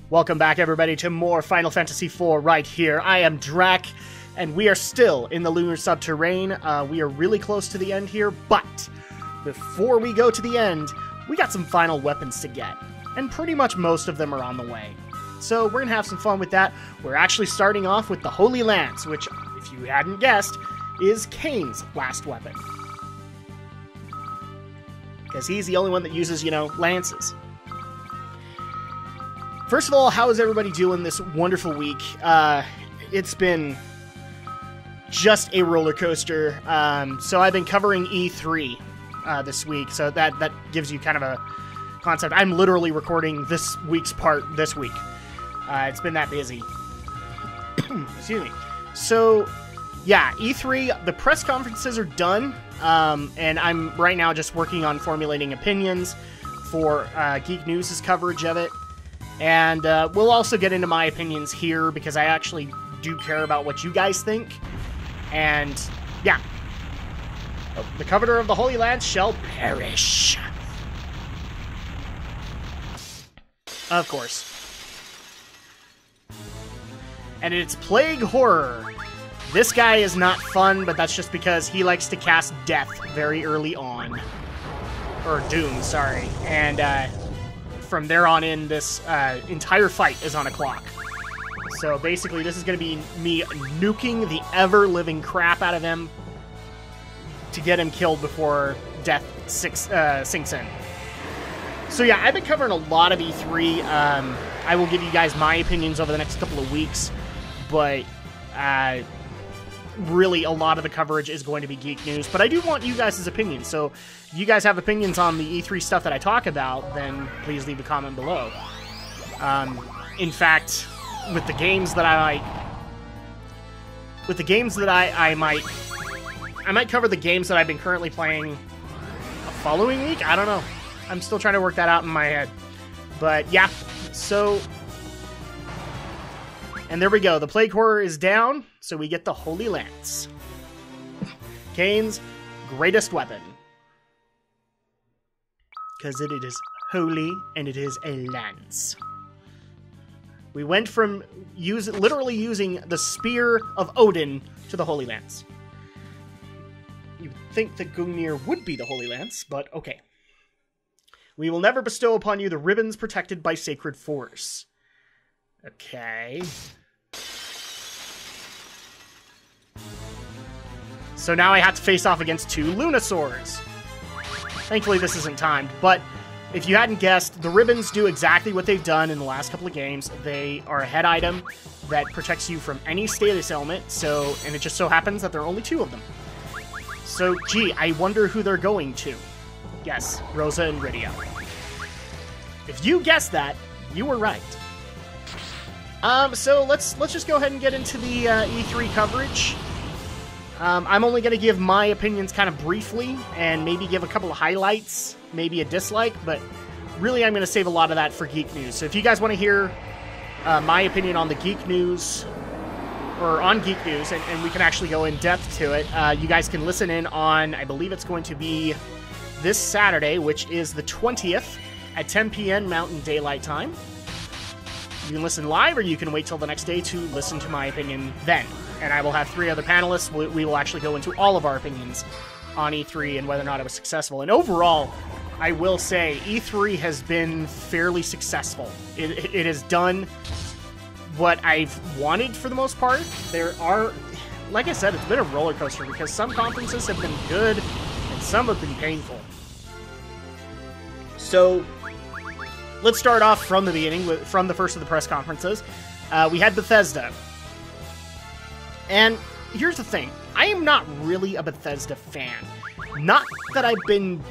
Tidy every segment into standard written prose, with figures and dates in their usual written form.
Welcome back, everybody, to more Final Fantasy IV right here. I am Drak, and we are still in the Lunar Subterrane. We are really close to the end here, but before we go to the end, we got some final weapons to get, and pretty much most of them are on the way. So we're going to have some fun with that. We're actually starting off with the Holy Lance, which, if you hadn't guessed, is Kain's last weapon. Because he's the only one that uses, lances. First of all, how is everybody doing this wonderful week? It's been just a roller coaster. So I've been covering E3 this week, so that gives you kind of a concept. I'm literally recording this week's part this week. It's been that busy. Excuse me. So, yeah, E3, the press conferences are done, and I'm right now just working on formulating opinions for Geek News' coverage of it. And we'll also get into my opinions here, because I actually do care about what you guys think. And, yeah. The coveter of the Holy Lance shall perish. Of course. And it's Plague Horror. This guy is not fun, but that's just because he likes to cast Death very early on. Or Doom, sorry. And, from there on in, this entire fight is on a clock. So basically, this is going to be me nuking the ever-living crap out of him to get him killed before death sinks in. So yeah, I've been covering a lot of E3. I will give you guys my opinions over the next couple of weeks, but really a lot of the coverage is going to be Geek News. But I do want you guys' opinions, so if you guys have opinions on the E3 stuff that I talk about, then please leave a comment below. In fact, with the games that I might cover the games that I've been currently playing the following week. I don't know. I'm still trying to work that out in my head. But yeah, so... And there we go. The Plague Horror is down, so we get the Holy Lance. Kain's greatest weapon. Because it is holy, and it is a lance. We went from literally using the Spear of Odin to the Holy Lance. You'd think that Gungnir would be the Holy Lance, but okay. We will never bestow upon you the ribbons protected by sacred force. Okay. So now I have to face off against 2 Lunasaurs. Thankfully this isn't timed, but if you hadn't guessed, the ribbons do exactly what they've done in the last couple of games. They are a head item that protects you from any status element, and it just so happens that there are only 2 of them. So, gee, I wonder who they're going to. Yes, Rosa and Rydia. If you guessed that, you were right. So let's just go ahead and get into the E3 coverage. I'm only going to give my opinions kind of briefly, and maybe give a couple of highlights, maybe a dislike, but really I'm going to save a lot of that for Geek News. So if you guys want to hear my opinion on the Geek News, or on Geek News, and we can actually go in depth to it, you guys can listen in on, I believe it's going to be this Saturday, which is the 20th, at 10 p.m. Mountain Daylight Time. You can listen live, or you can wait till the next day to listen to my opinion then. And I will have 3 other panelists. We will actually go into all of our opinions on E3 and whether or not it was successful. And overall, I will say, E3 has been fairly successful. It has done what I've wanted for the most part. There are, like I said, it's been a roller coaster, because some conferences have been good and some have been painful. So let's start off from the beginning, from the first of the press conferences. We had Bethesda. And here's the thing. I am not really a Bethesda fan. Not that I've been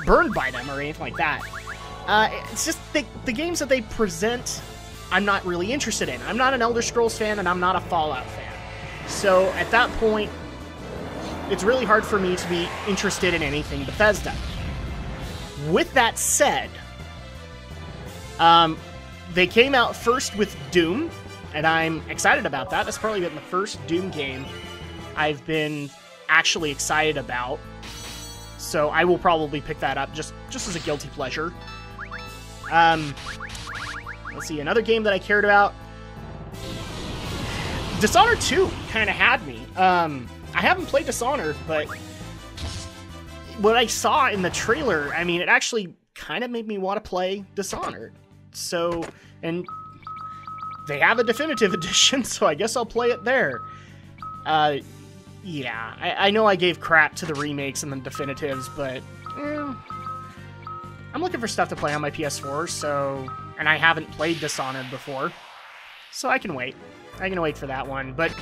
burned by them or anything like that. It's just the games that they present, I'm not really interested in. I'm not an Elder Scrolls fan, and I'm not a Fallout fan. So at that point, it's really hard for me to be interested in anything Bethesda. With that said, they came out first with Doom, and I'm excited about that. That's probably been the first Doom game I've been actually excited about. So I will probably pick that up just as a guilty pleasure. Let's see, another game that I cared about. Dishonored 2 kind of had me. I haven't played Dishonored, but what I saw in the trailer, I mean, it actually kind of made me want to play Dishonored. So, and they have a definitive edition, so I guess I'll play it there. Yeah, I know I gave crap to the remakes and the definitives, but I'm looking for stuff to play on my PS4, so, and I haven't played Dishonored before, so I can wait. I can wait for that one, but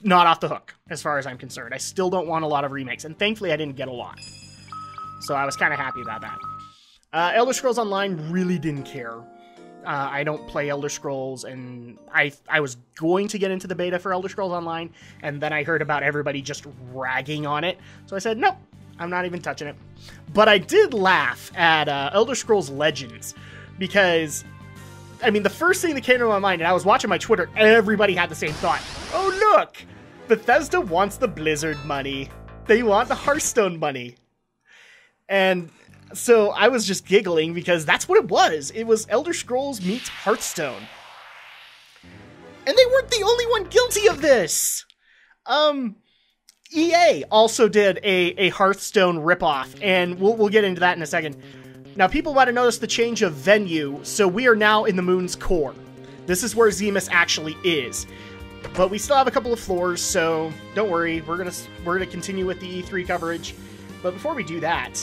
not off the hook, as far as I'm concerned. I still don't want a lot of remakes, and thankfully I didn't get a lot. So I was kind of happy about that. Elder Scrolls Online really didn't care. I don't play Elder Scrolls, and I was going to get into the beta for Elder Scrolls Online, and then I heard about everybody just ragging on it, so I said, nope, I'm not even touching it. But I did laugh at Elder Scrolls Legends, because I mean, the first thing that came to my mind, and I was watching my Twitter, everybody had the same thought. Oh, look! Bethesda wants the Blizzard money. They want the Hearthstone money. And so I was just giggling because that's what it was. It was Elder Scrolls meets Hearthstone. And they weren't the only one guilty of this! EA also did a Hearthstone ripoff, and we'll get into that in a second. Now, people might have noticed the change of venue, so we are now in the moon's core. This is where Zemus actually is. But we still have a couple of floors, so don't worry, we're gonna continue with the E3 coverage. But before we do that,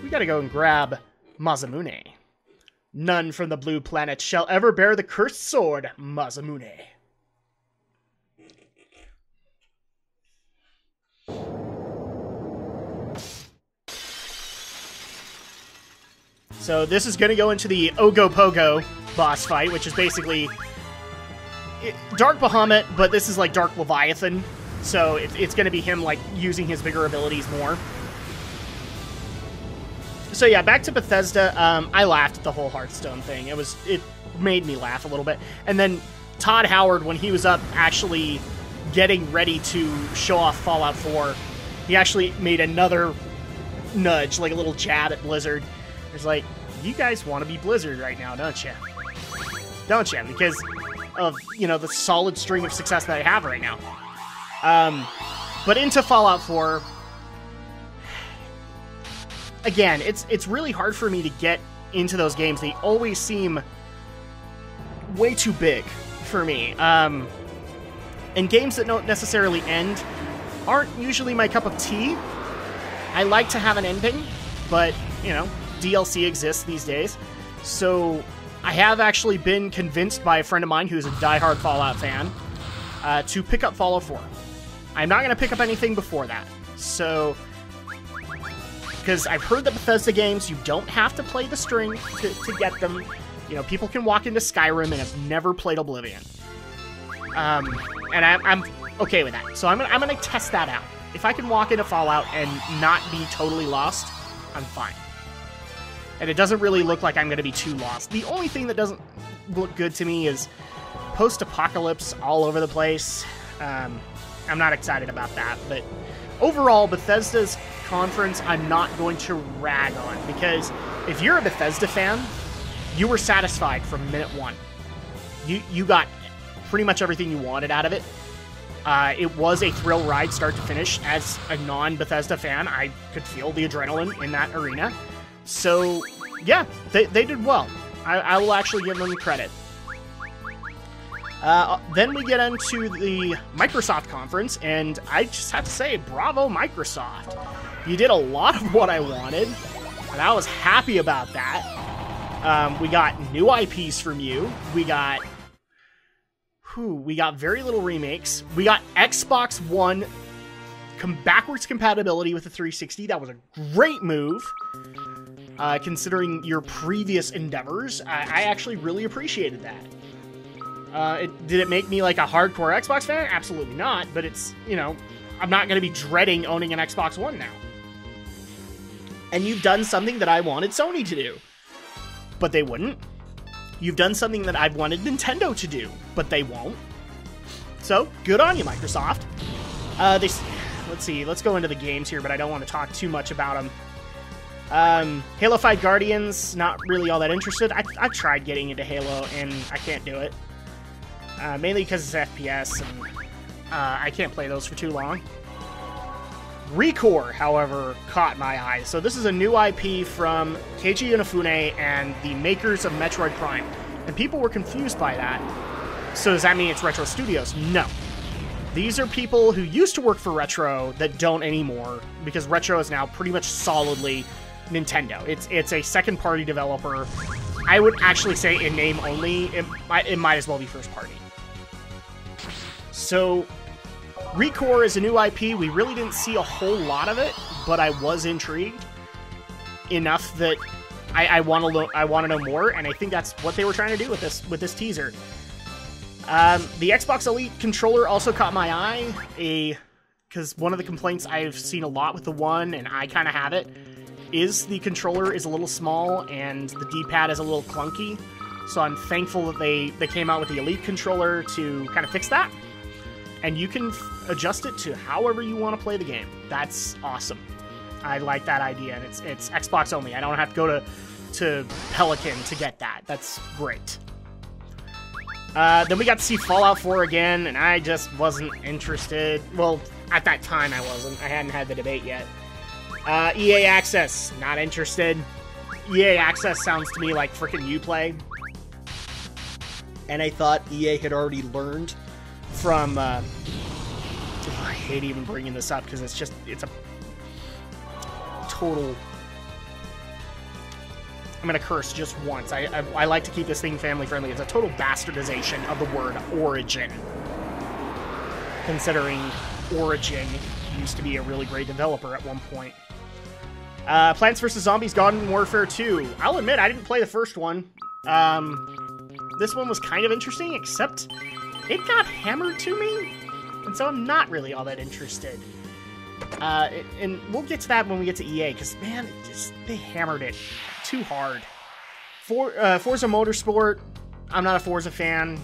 we gotta go and grab Masamune. None from the blue planet shall ever bear the cursed sword, Masamune. So this is going to go into the Ogopogo boss fight, which is basically Dark Bahamut, but this is like Dark Leviathan. So it's going to be him like using his bigger abilities more. So yeah, back to Bethesda. I laughed at the whole Hearthstone thing. It made me laugh a little bit. And then Todd Howard, when he was up actually getting ready to show off Fallout 4, he actually made another nudge, like a little jab at Blizzard. It's like, you guys want to be Blizzard right now, don't you? Don't you? Because of, you know, the solid string of success that I have right now. But into Fallout 4, again, it's really hard for me to get into those games. They always seem way too big for me. And games that don't necessarily end aren't usually my cup of tea. I like to have an ending, but, you know, DLC exists these days. So I have actually been convinced by a friend of mine who's a diehard Fallout fan to pick up Fallout 4. I'm not going to pick up anything before that. So, because I've heard that Bethesda games, you don't have to play the string to get them. You know, people can walk into Skyrim and have never played Oblivion. And I'm okay with that. So I'm gonna test that out. If I can walk into Fallout and not be totally lost, I'm fine. And it doesn't really look like I'm going to be too lost. The only thing that doesn't look good to me is post-apocalypse all over the place. I'm not excited about that. But overall, Bethesda's conference, I'm not going to rag on. Because if you're a Bethesda fan, you were satisfied from minute one. You got pretty much everything you wanted out of it. It was a thrill ride start to finish. As a non-Bethesda fan, I could feel the adrenaline in that arena. So, yeah, they did well. I will actually give them credit. Then we get into the Microsoft conference, and I just have to say, bravo, Microsoft. You did a lot of what I wanted, and I was happy about that. We got new IPs from you. We got very little remakes. We got Xbox One backwards compatibility with the 360. That was a great move. Considering your previous endeavors, I actually really appreciated that. Did it make me like a hardcore Xbox fan? Absolutely not, but it's, you know, I'm not going to be dreading owning an Xbox One now. And you've done something that I wanted Sony to do, but they wouldn't. You've done something that I've wanted Nintendo to do, but they won't. So, good on you, Microsoft. Let's see, let's go into the games here, but I don't want to talk too much about them. Halo 5 Guardians, not really all that interested. I've tried getting into Halo, and I can't do it. Mainly because it's FPS, and I can't play those for too long. Recore, however, caught my eye. So this is a new IP from Keiji Inafune and the makers of Metroid Prime. And people were confused by that. So does that mean it's Retro Studios? No. These are people who used to work for Retro that don't anymore, because Retro is now pretty much solidly Nintendo. It's a second-party developer. I would actually say in name only, it might as well be first-party. So, Recore is a new IP. We really didn't see a whole lot of it, but I was intrigued enough that I want to know more, and I think that's what they were trying to do with this teaser. The Xbox Elite controller also caught my eye, because one of the complaints I've seen a lot with the One, and I kind of have it, is the controller is a little small and the D-pad is a little clunky. So I'm thankful that they came out with the Elite controller to kind of fix that. And you can adjust it to however you want to play the game. That's awesome. I like that idea, and it's Xbox only. I don't have to go to Pelican to get that. That's great. Then we got to see Fallout 4 again, and I just wasn't interested. Well, at that time I wasn't. I hadn't had the debate yet. EA Access, not interested. EA Access sounds to me like frickin' Uplay. And I thought EA had already learned from, I hate even bringing this up because it's a total, I'm gonna curse just once. I like to keep this thing family friendly. It's a total bastardization of the word origin. Considering Origin used to be a really great developer at one point. Plants vs. Zombies Garden Warfare 2. I'll admit, I didn't play the first one. This one was kind of interesting, except it got hammered to me, and so I'm not really all that interested. And we'll get to that when we get to EA, because, man, they hammered it too hard. Forza Motorsport, I'm not a Forza fan.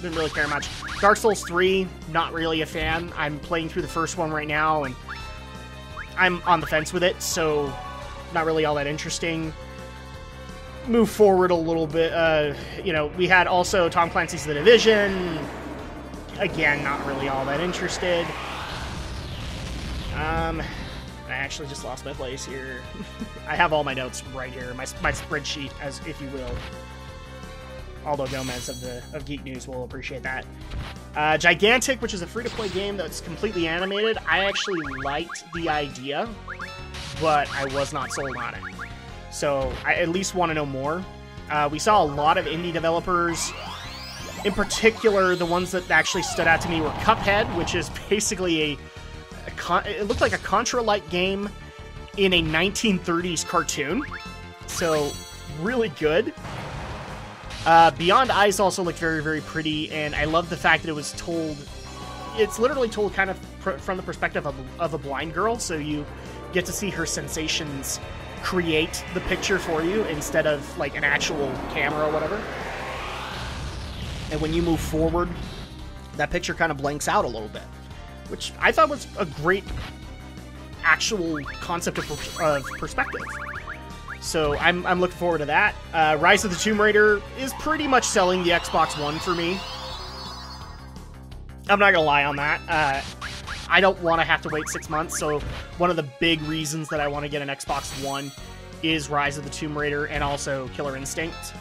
Didn't really care much. Dark Souls 3, not really a fan. I'm playing through the first one right now, and I'm on the fence with it, so not really all that interesting. Move forward a little bit. We had also Tom Clancy's The Division. Again, not really all that interested. I actually just lost my place here. I have all my notes right here, my spreadsheet, as if you will. Aldo Gomez of Geek News will appreciate that. Gigantic, which is a free-to-play game that's completely animated. I actually liked the idea, but I was not sold on it. So I at least want to know more. We saw a lot of indie developers. In particular, the ones that actually stood out to me were Cuphead, which is basically it looked like a Contra-like game in a 1930s cartoon. So really good. Beyond Eyes also looked very, very pretty, and I love the fact that it was told... It's literally told kind of from the perspective of a blind girl, so you get to see her sensations create the picture for you instead of, like, an actual camera or whatever. And when you move forward, that picture kind of blanks out a little bit, which I thought was a great actual concept of perspective. So I'm looking forward to that. Rise of the Tomb Raider is pretty much selling the Xbox One for me. I'm not gonna lie on that. I don't want to have to wait 6 months, so one of the big reasons that I want to get an Xbox One is Rise of the Tomb Raider and also Killer Instinct.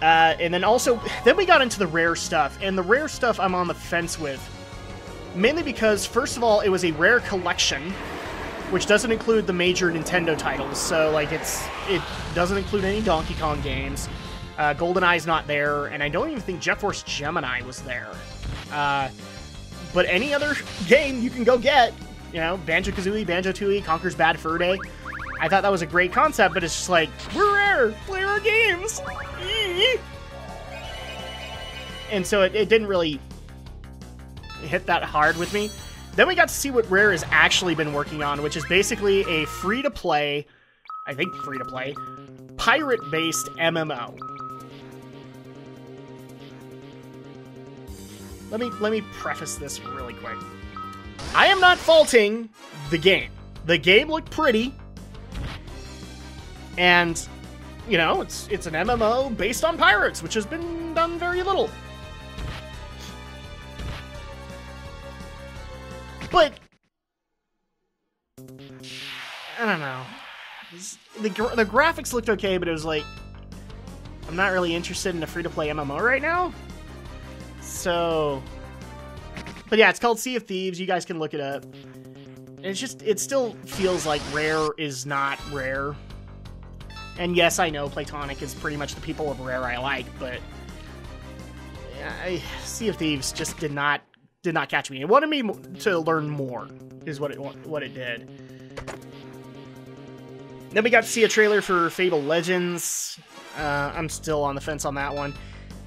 And then we got into the Rare stuff, and the Rare stuff I'm on the fence with. Mainly because, first of all, it was a Rare collection, which doesn't include the major Nintendo titles, so like it doesn't include any Donkey Kong games. GoldenEye's not there, and I don't even think Jet Force Gemini was there. But any other game you can go get, Banjo-Kazooie, Banjo-Tooie, Conker's Bad Fur Day. I thought that was a great concept, but it's just like, we're Rare, play our games! And so it didn't really hit that hard with me. Then we got to see what Rare has actually been working on, which is basically a free-to-play, I think free-to-play, pirate-based MMO. Let me preface this really quick. I am not faulting the game. The game looked pretty. And, you know, it's an MMO based on pirates, which has been done very little. But I don't know. The graphics looked okay, but it was like, I'm not really interested in a free-to-play MMO right now. So, but yeah, it's called Sea of Thieves. You guys can look it up. And it's just, it still feels like Rare is not Rare. And yes, I know Platonic is pretty much the people of Rare I like, but Sea of Thieves just did not catch me. It wanted me to learn more, is what it did. Then we got to see a trailer for Fable Legends. I'm still on the fence on that one.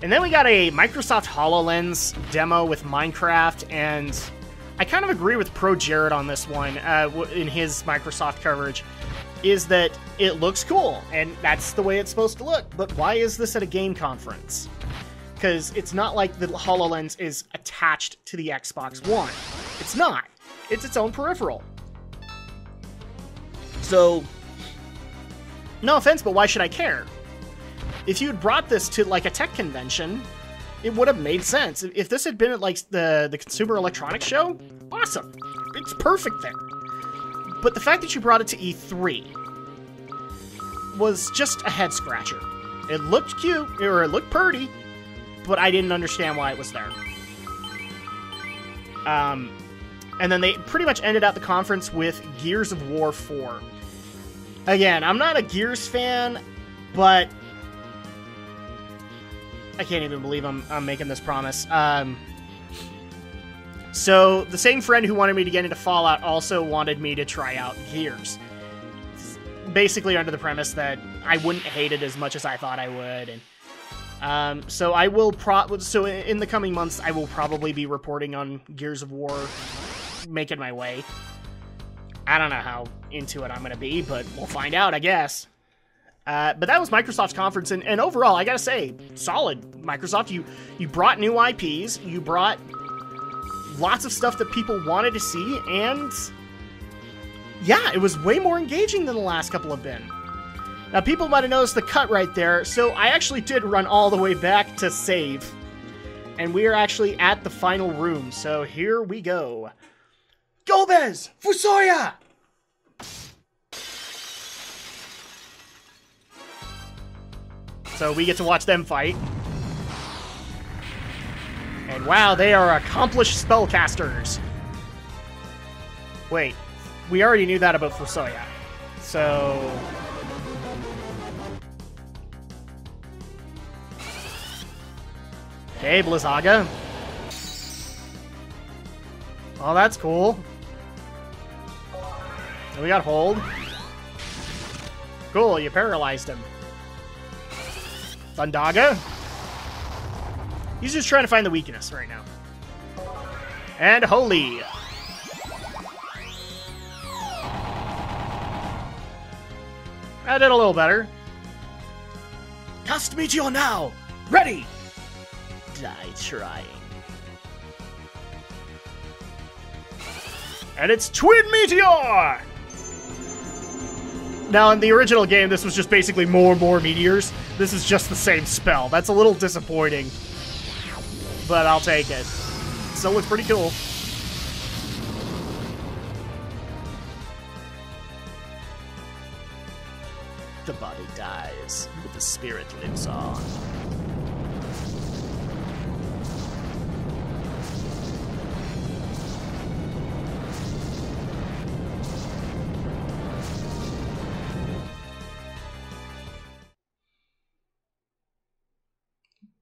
And then we got a Microsoft HoloLens demo with Minecraft, and I kind of agree with Pro Jared on this one in his Microsoft coverage, is that it looks cool, and that's the way it's supposed to look. But why is this at a game conference? Because it's not like the HoloLens is attached to the Xbox One. It's not. It's its own peripheral. So, no offense, but why should I care? If you had brought this to, like, a tech convention, it would have made sense. If this had been at, like, the Consumer Electronics Show, awesome. It's perfect there. But the fact that you brought it to E3 was just a head-scratcher. It looked cute, or it looked pretty, but I didn't understand why it was there. And then they pretty much ended out the conference with Gears of War 4. Again, I'm not a Gears fan, but I can't even believe I'm making this promise. So, the same friend who wanted me to get into Fallout also wanted me to try out Gears. Basically under the premise that I wouldn't hate it as much as I thought I would. And so I will so in the coming months, I will probably be reporting on Gears of War, making my way. I don't know how into it I'm going to be, but we'll find out, I guess. But that was Microsoft's conference, and overall, I gotta say, solid. Microsoft, you brought new IPs, you brought lots of stuff that people wanted to see, and yeah, it was way more engaging than the last couple have been. Now, people might have noticed the cut right there, so I actually did run all the way back to save, and we are actually at the final room, so here we go. Gomez! Fusoya! So we get to watch them fight. And wow, they are accomplished spellcasters. Wait, we already knew that about Fusoya. So... Hey, Blizzaga. Oh, that's cool. And we got hold. Cool, you paralyzed him. Thundaga. He's just trying to find the weakness right now. And Holy. I did a little better. Cast Meteor now! Ready! Die trying. And it's Twin Meteor! Now, in the original game, this was just basically more and more meteors. This is just the same spell. That's a little disappointing. But I'll take it. Still looks pretty cool. The body dies, but the spirit lives on.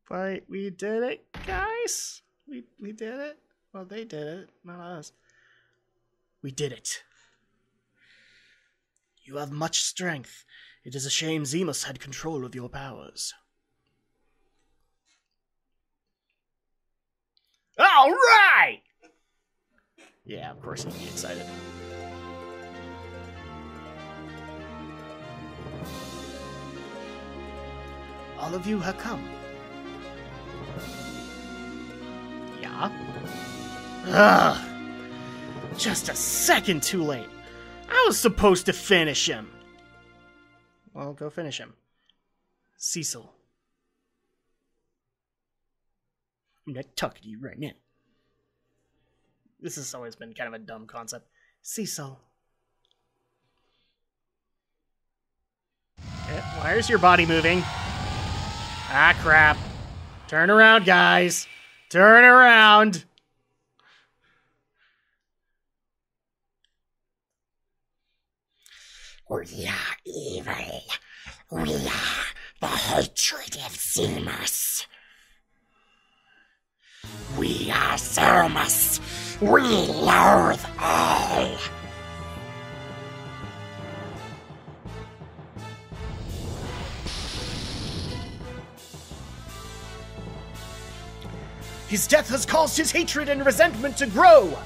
But we did it, guys. We did it. Well, they did it, not us. We did it. You have much strength. It is a shame Zemus had control of your powers. All right! Yeah, of course he'd be excited. All of you have come. Yeah? Ugh! Just a second too late. I was supposed to finish him. Well, go finish him. Cecil. I'm not talking to you right now. This has always been kind of a dumb concept. Cecil. Why is your body moving? Ah, crap. Turn around, guys. Turn around. We are evil. We are the hatred of Zemus. We are Zemus. We loathe all. His death has caused his hatred and resentment to grow.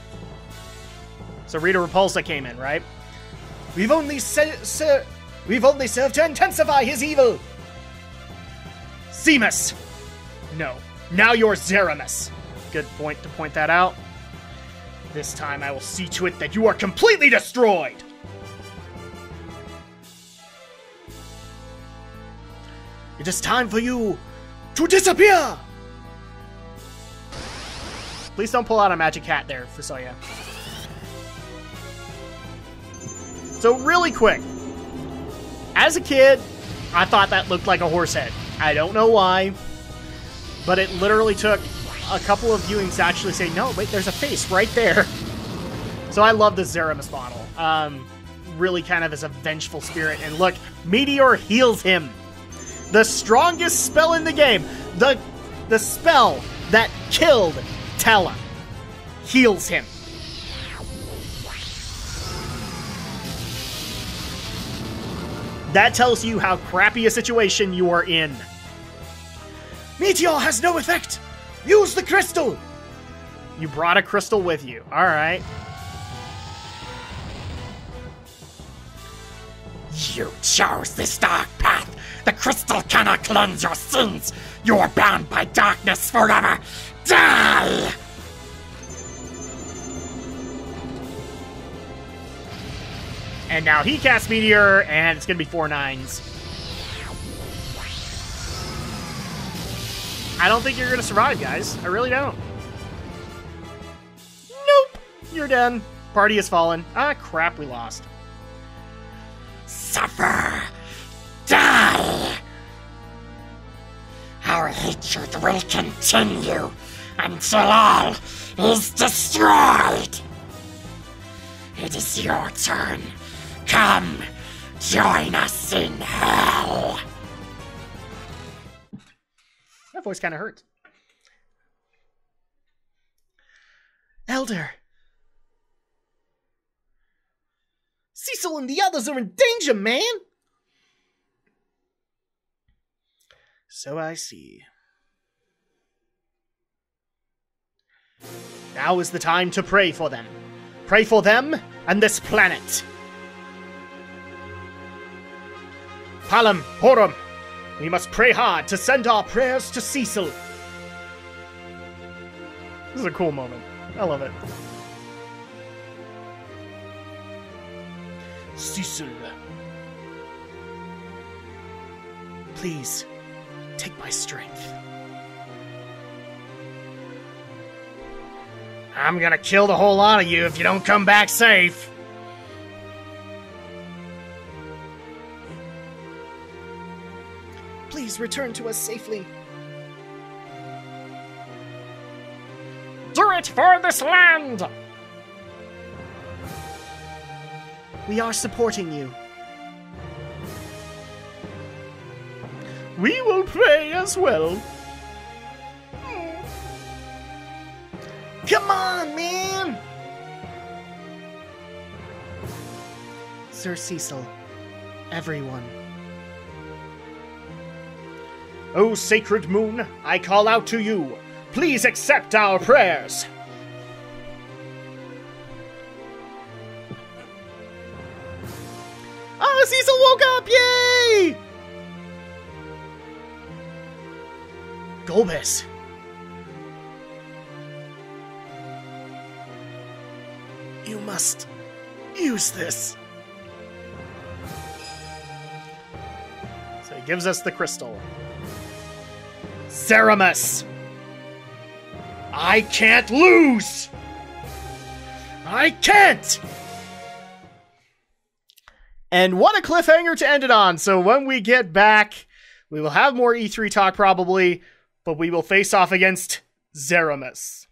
So Rita Repulsa came in, right? We've only served to intensify his evil. Zemus. No. Now you're Zemus. Good point to point that out. This time I will see to it that you are completely destroyed. It is time for you to disappear. Please don't pull out a magic hat there, Fusoya. So really quick, as a kid, I thought that looked like a horse head. I don't know why, but it literally took a couple of viewings to actually say, no, wait, there's a face right there. So I love the Zemus model. Really kind of as a vengeful spirit. And look, Meteor heals him. The strongest spell in the game. The spell that killed Tella heals him. That tells you how crappy a situation you are in. Meteor has no effect! Use the crystal! You brought a crystal with you. Alright. You chose this dark path. The crystal cannot cleanse your sins. You are bound by darkness forever. Die! And now he casts Meteor, and it's gonna be 4 9s. I don't think you're gonna survive, guys. I really don't. Nope. You're done. Party has fallen. Ah, crap, we lost. Suffer! Die! Our hatred will continue until all is destroyed. It is your turn. Come, join us in hell. That voice kind of hurts. Elder. Cecil and the others are in danger, man. So I see. Now is the time to pray for them. Pray for them and this planet. Palom, Horum, we must pray hard to send our prayers to Cecil. This is a cool moment. I love it. Cecil. Please, take my strength. I'm gonna kill the whole lot of you if you don't come back safe. Please return to us safely. Do it for this land! We are supporting you. We will pray as well. Come on, man! Sir Cecil, everyone. O sacred moon, I call out to you. Please accept our prayers. Oh, Cecil woke up! Yay! Golbez. You must use this. gives us the crystal. Zemus! I can't lose! I can't! And what a cliffhanger to end it on. So when we get back, we will have more E3 talk probably, but we will face off against Zemus.